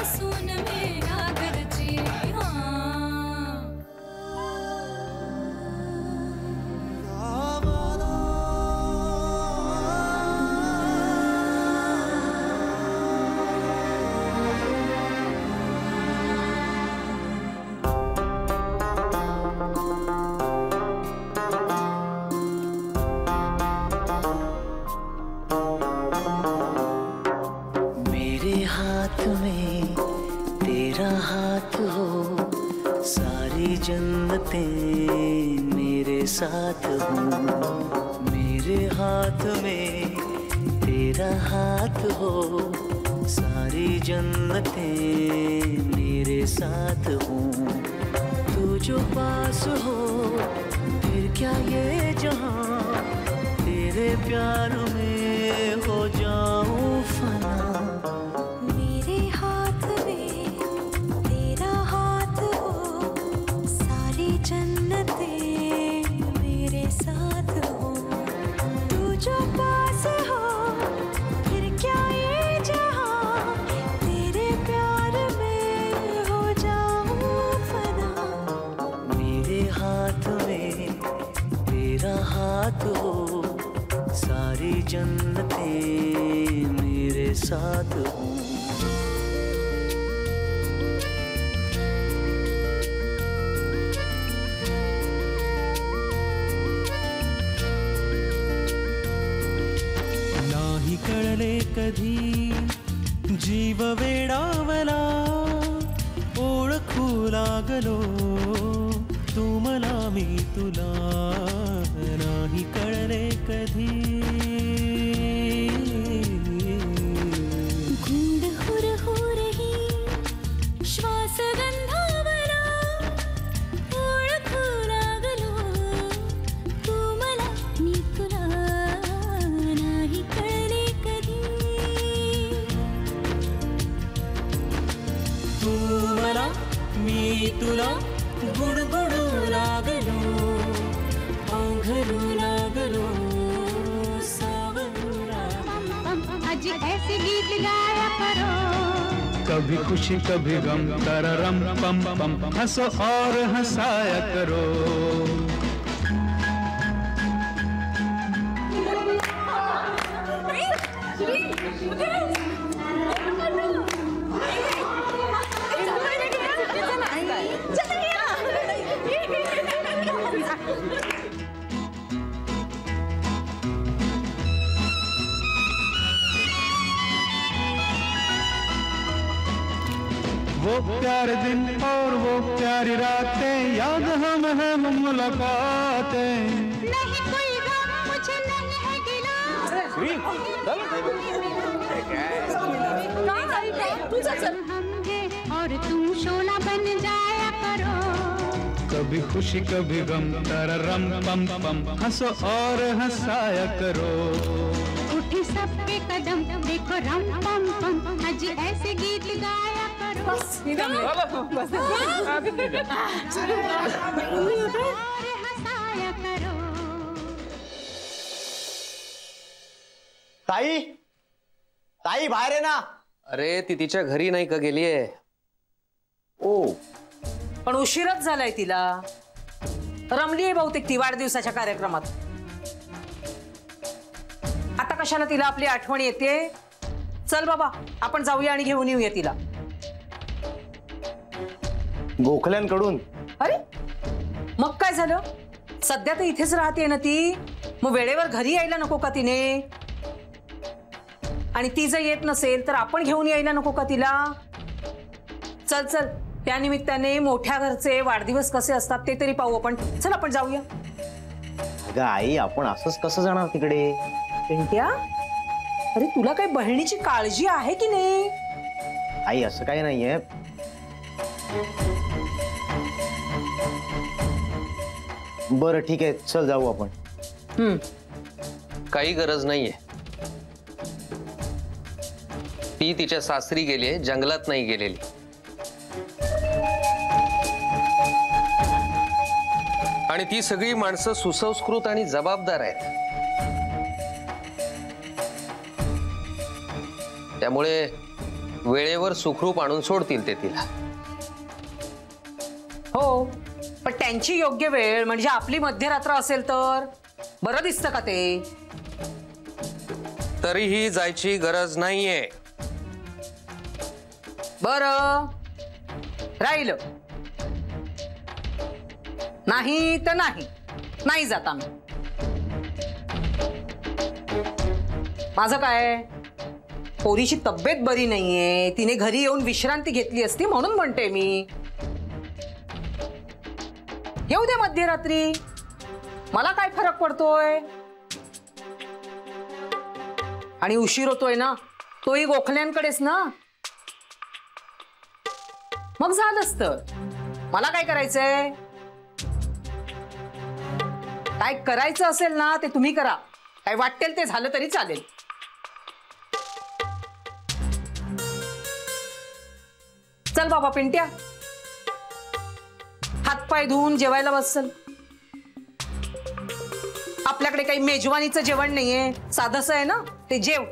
सून मेरा घरची जन्नतें मेरे साथ हो, मेरे हाथ में तेरा हाथ हो, सारी जन्नतें मेरे साथ हो। तू जो पास हो फिर क्या ये जहां, तेरे प्यार में हो जाऊं फना। हो सारी जन्नतें मेरे साथ हो। नाही कळले कधी जीव वेडावला, ओळखू लागलो तू मला मी तुला, नाही कळले कधी। गुंड हुर हुरही श्वास गंधावला, ओळखू लागलो तू मला मी तुला, नाही कळले कधी। तू मला मी तुला गुणगुणू लागलो, घरू लागलो सावरू लागलो। आज ऐसे गीत गाया करो, कभी खुशी कभी गम तररम पम पम, हंसो और हंसाया करो। वो प्यारे दिन और वो प्यारी रातें, याद हम है मुलाकातें। नहीं कोई गम मुझे नहीं है गिला। हम हैं और तुम शोला बन जाया करो, कभी खुशी कभी गम तररम पम पम, हंसो और हंसाया करो। उठी सबके कदम देखो रम पम पम, आज ऐसे गीत गाया करो। बस और हंसाया करो। ताई, ताई बाहेर आहे ना। अरे ती तिच्या घरी नाही का गेलीये? ओ पण उशीरच झालाय तिला, रमलीये बहुतेक ती वाढदिवसाच्या कार्यक्रमात। आता कशाला तिला आपली आठवण येते? चल बाबा आपण जाऊया आणि घेऊन येऊया तिला। गोखल्यांकडून? अरे मग काय झालं, सध्या तर इथेच राहते ना ती, मग वेळेवर घरी यायला नको का तिने? आणि ती जर येत नसेल तर आपण घेऊन यायला नको का तिला? चल चल, त्या निमित्ताने मोठ्या घरचे वाढदिवस कसे असतात ते तरी पाहू आपण। चल आपण जाऊया। अगं आई, आपण असंच कसं जाणार तिकडे? पिंट्या, अरे तुला काही बहिणीची काळजी आहे की नाही? आई असं काही नाहीये। बरं ठीक आहे, चल जाऊ आपण। काही गरज नाहीये, ती तिच्या सासरी गेली, जंगलात नाही गेलेली। आणि ती सगळी माणसं सुसंस्कृत आणि जबाबदार आहेत, त्यामुळे वेळेवर सुखरूप आणून सोडतील ते तिला. हो, पण त्यांची योग्य वेळ म्हणजे आपली मध्यरात्र असेल तर बरं दिसतं का ते? तरीही जायची गरज नाहीये. बरं राहिलं नाही तर नाही जात आम्ही. माझं काय, पोरीची तब्येत बरी नाहीये, तिने घरी येऊन विश्रांती घेतली असती म्हणून म्हणते मी. येऊ दे मध्यरात्री, मला काय फरक पडतोय. आणि उशीर होतोय ना, तोही गोखल्यांकडेच ना. मग झालंच तर मला काय करायचंय. काय करायचं असेल ना ते तुम्ही करा, काय वाटेल ते झालं तरी चालेल. चल बाबा पिंट्या, हातपाय धुवून जेवायला बसल. आपल्याकडे काही मेजवानीचं जेवण नाहीये, साधंसं आहे ना, ते जेव.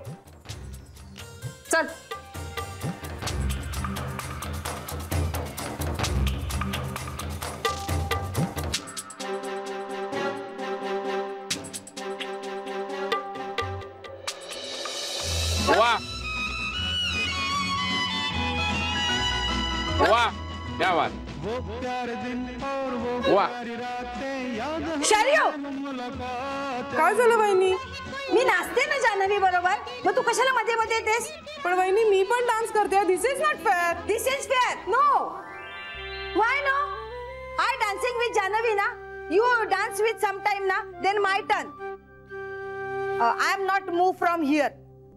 चल. वाह वाह, क्या बात. वाह. शर्यो, काय झालं वहिनी? मी नाचते ना जान्हवी बरोबर, मग तू कशाला मध्ये मध्ये येतेस? पण वहिनी मी पण डान्स करते. This is not fair. This is fair. No. Why no? I dancing with Janhvi ना. You dance with some time ना, then my turn. I am not move from here.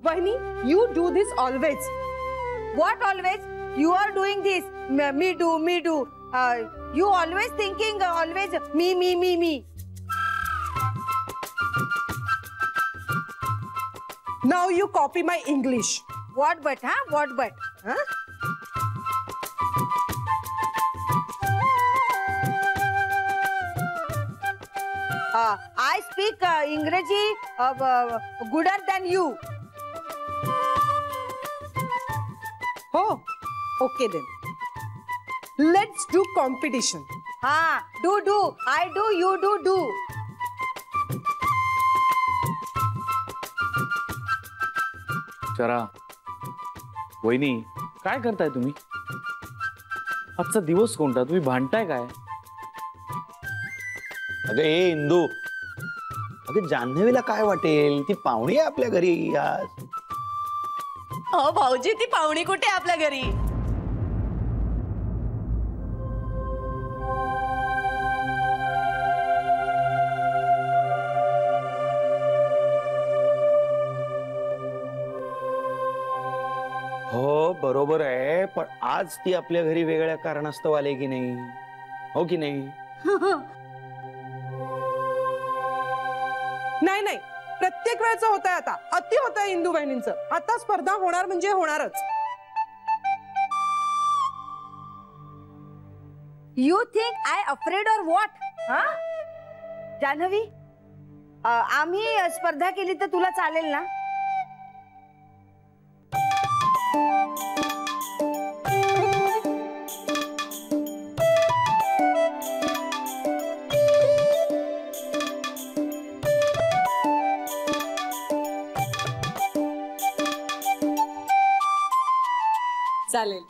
वहिनी, you do this always. What always? You are doing this. Me do. You always thinking always me. Now you copy my English. What but? Huh? What but? Huh? I speak English gooder than you. Oh, okay then. Let's do competition. Do. I do, you do. चरा, वहिनी काय करताय तुम्ही? आजचा दिवस कोणता? तुम्ही भांडताय काय? अगं ए इंदू, अगं जान्हवीला काय वाटेल? ती पाहुणी आहे आपल्या घरी आज. हो भाऊजी, ती पाहुणी कुठे आपल्या घरी? हो बरोबर आहे, पण आज ती आपल्या घरी वेगळ्या कारणास्तव आले की नाही? हो की नाही? नाही, प्रत्येक वेळचं होत आहे आता. अति होत आहे इंदू बहिणींचं. आता स्पर्धा होणार म्हणजे होणारच. You think I afraid or what? Janhvi, आम्ही स्पर्धा केली तर तुला चालेल ना? चालेल.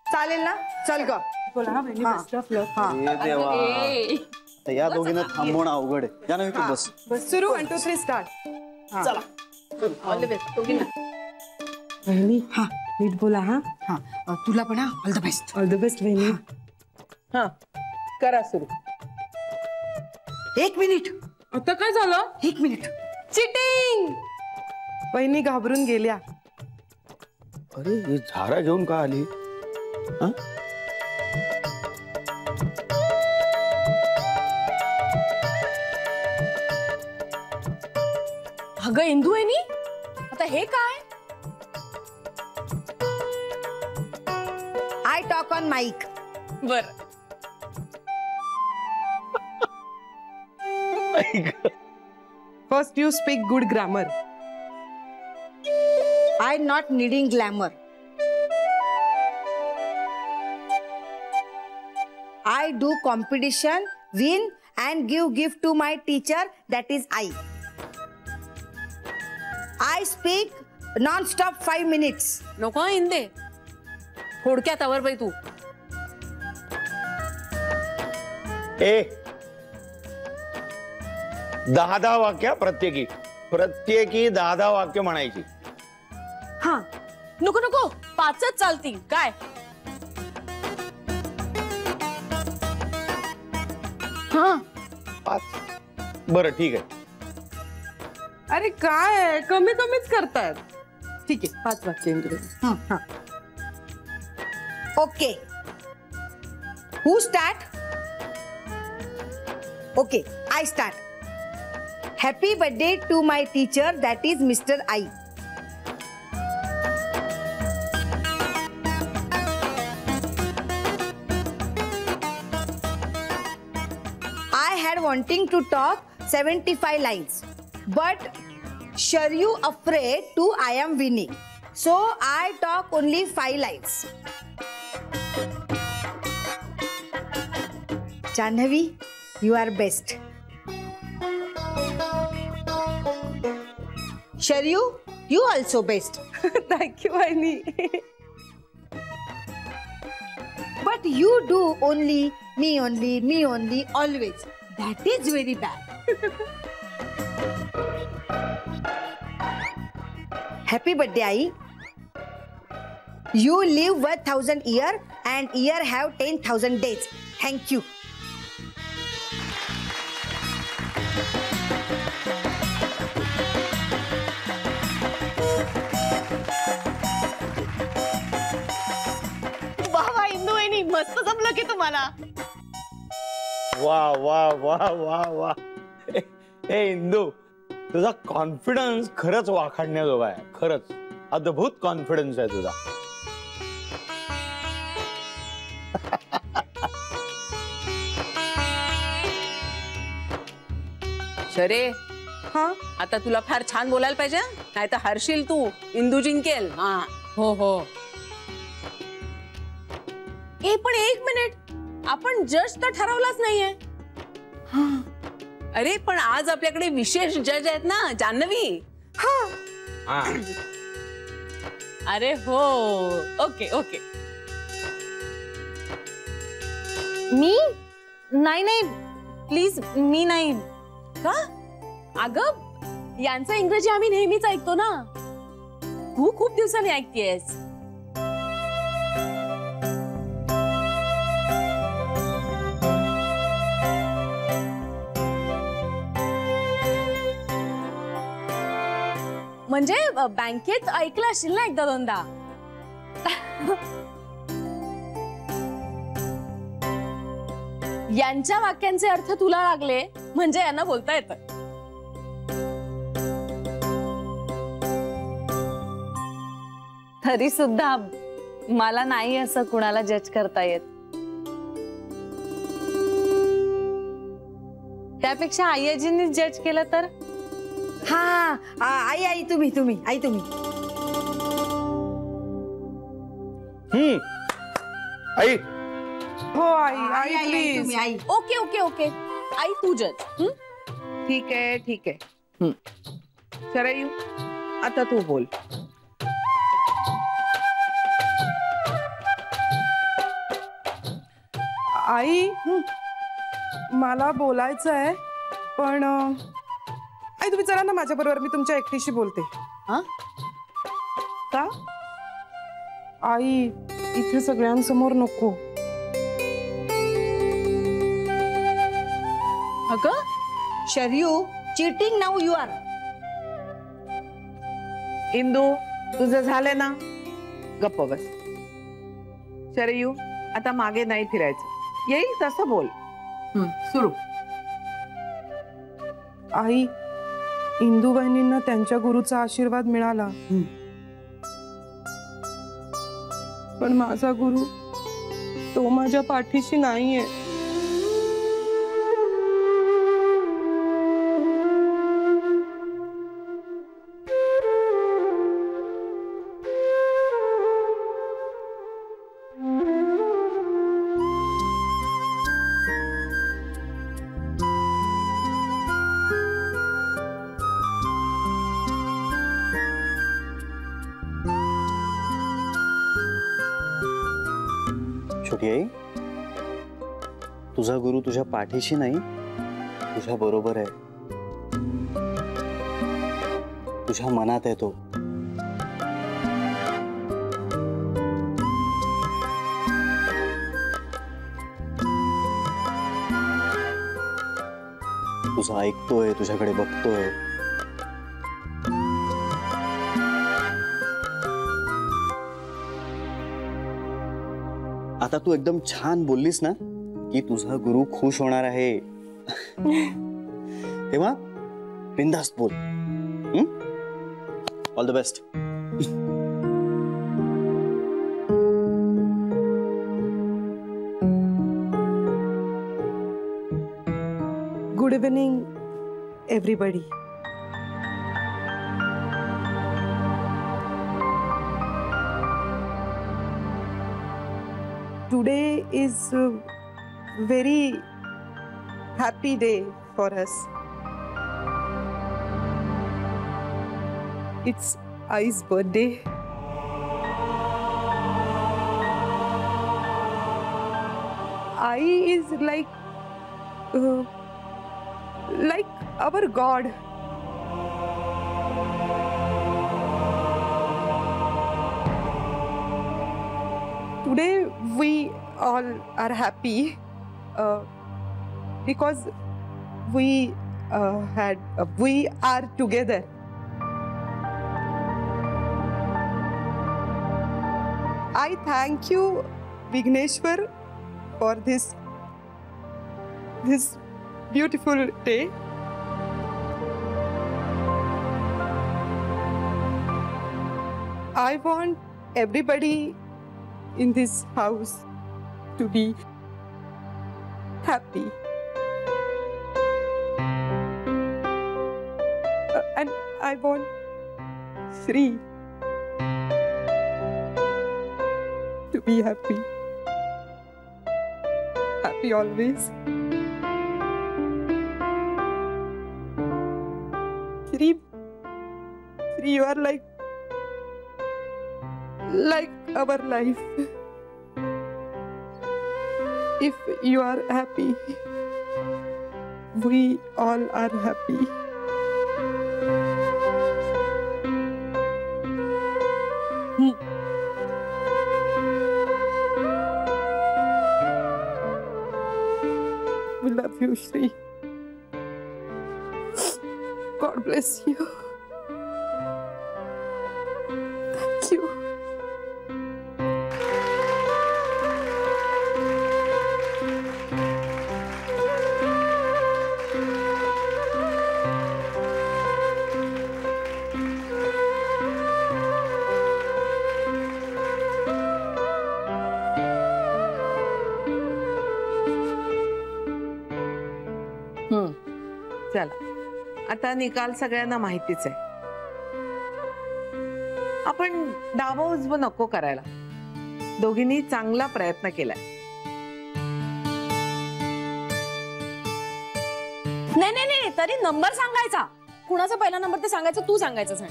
चालेल ना? चल ग. हे देवा, आता या दोघींना थांबवणं अवघड आहे. जान्हवी तू बस. सुरू. 1 2 3 स्टार्ट. चला. All the best. वहिनी, नीट बोला. तुला पण all the best. All the best वहिनी. करा सुरू. 1 मिनिट. आता काय झालं? 1 मिनिट. चिटिंग. वहिनी घाबरून गेल्या. अरे ही झारा घेऊन का आली? अगं इंदू वहिनी, आता हे काय? I talk on mic. बर. First you speak good grammar. I not needing glamour. I do competition, win and give gift to my teacher, that is I. I speak non-stop 5 minutes. नको इंदे, थोडक्यात आवर बाई तू. ए 10 वाक्य प्रत्येकी 10 वाक्य म्हणायची. हा नको नको 5च चालतील काय. हा 5 बरं ठीक आहे. अरे काय कमी कमीच करतायत. ठीक आहे 5 वाक्य Indu. Okay. Who start? Okay, I start. Happy birthday to my teacher, that is Mr. I. I had wanting to talk 75 lines, but sure you afraid to I am winning, so I talk only 5 lines. Janhavi, you are best. Sharyu, you also best. Thank you, Aini. But you do only, me always. That is very bad. Happy birthday, Ai. You live 1,000 years and year have 10,000 days. Thank you. वाह इंदू वहिनी, मस्त जमलं की तुम्हाला. वाह वाह वाह वाह वाह. ए इंदू, तुझा कॉन्फिडन्स खरंच वाखाणण्याजोगा आहे. खरंच अद्भुत कॉन्फिडन्स आहे तुझा. शरे, हा आता तुला फार छान बोलायला पाहिजे, नाही तर हरशील तू. इंदू जिंकेल. हा हो हो. ए पण 1 मिनिट, आपण जज तर ठरवलाच नाहीये. अरे पण आज आपल्याकडे विशेष जज आहेत ना, जान्हवी. हा अरे हो. Okay okay. मी नाही प्लीज, मी नाही. का? अगं यांचं इंग्रजी आम्ही नेहमीच ऐकतो ना, तू खूप दिवसांनी ऐकतेस. म्हणजे बँकेत ऐकलं असेल ना 1-2दा. यांच्या वाक्यांचे अर्थ तुला लागले म्हणजे यांना बोलता येतं. तरी सुद्धा मला नाही असं कुणाला जज करता येत. त्यापेक्षा आईजींनी जज केलं तर. हा आई तुम्ही आई तुम्ही. आई. हो आई प्लीज. आई. Okay okay okay. आई तू जज. ठीक आहे. शरयू, आता तू बोल. आई, मला बोलायचं आहे, पण आई तुम्ही चला ना माझ्या बरोबर, मी तुमच्या एकटीशी बोलते. का? आई इथे सगळ्यांसमोर नको. अगं Sharyu, cheating now you are. Indu, तुझं झालं ना, गप्प बस. शरयू, आता मागे नाही फिरायचं. येईल तसं बोल. सुरू. आई, इंदू बहिणींना त्यांच्या गुरुचा आशीर्वाद मिळाला, पण माझा गुरु तो माझ्या पाठीशी नाहीये. छोटी आई, तुझा गुरु तुझ्या पाठीशी नाही, तुझ्या बरोबर आहे. तुझ्या मनात आहे तो. तुझं ऐकतोय, तुझ्याकडे बघतोय. आता तू एकदम छान बोललीस ना की तुझा गुरु खुश होणार आहे. तेव्हा बिंदास्त बोल. All the best. Good evening everybody. Today is a very happy day for us. It's Ai's birthday. Ai is like our God. Today we all are happy because we are together. I thank you, Vigneshwar, for this beautiful day. I want everybody in this house to be happy. And I want Shri to be happy. Happy always. Shri, you are like our life. If you are happy, we all are happy. We love you, Shri. God bless you. Thank you. चला, आता निकाल सगळ्यांना माहितीच आहे. आपण डावा उजव नको करायला. दोघींनी चांगला प्रयत्न केलाय. नाही नाही नाही, तरी नंबर सांगायचा. कुणाचा पहिला नंबर ते सांगायचं, तू सांगायचं सांग.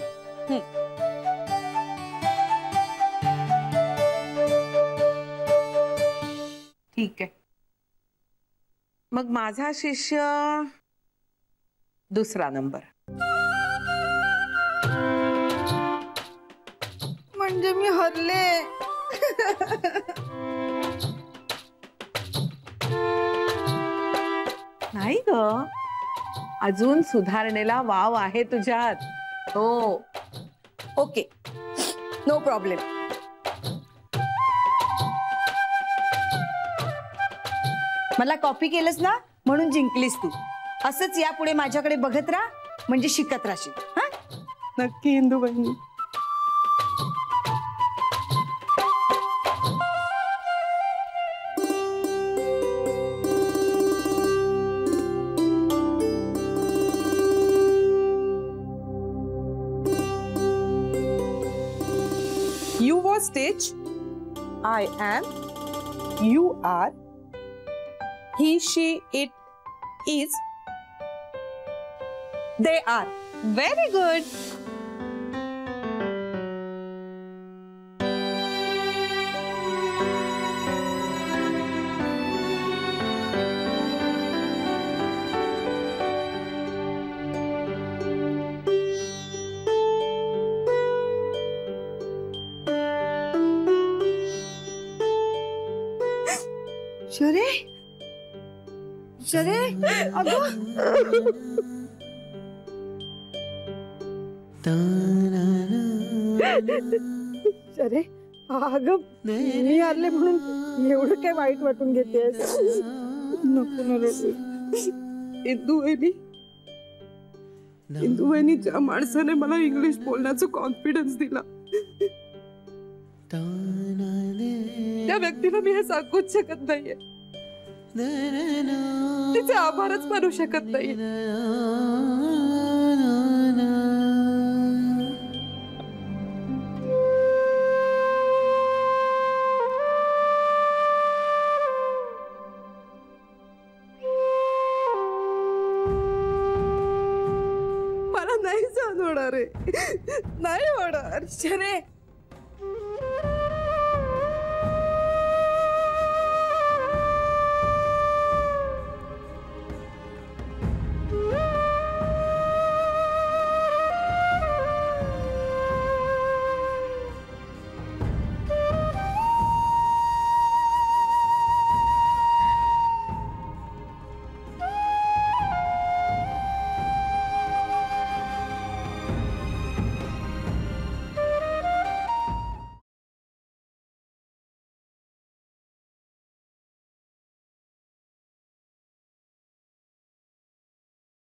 ठीक आहे. मग माझा शिष्य दुसरा नंबर. म्हणजे मी हरले. नाही ग, अजून सुधारणेला वाव आहे तुझ्यात. हो, ओके, नो प्रॉब्लेम. मला कॉपी केलंस ना म्हणून जिंकलीस तू. असंच यापुढे माझ्याकडे बघत राहा, म्हणजे शिकत राहशील. हा, नक्की इंदू बहिणी. You was stage, I am, you are, he, she, it, is, they are. Very good. शरे शरे अगं शरे अगं मी हारले म्हणून एवढं काय वाईट वाटून घेतेस नको ना रडू. इंदू वहिनी ज्या माणसाने मला इंग्लिश बोलण्याचं कॉन्फिडन्स दिला त्या व्यक्तीला मी हे सांगूच शकत नाहीये. तिचे आभारच मानू शकत नाही. मला नाही जाणवणार आहे, नाही होणार. शरे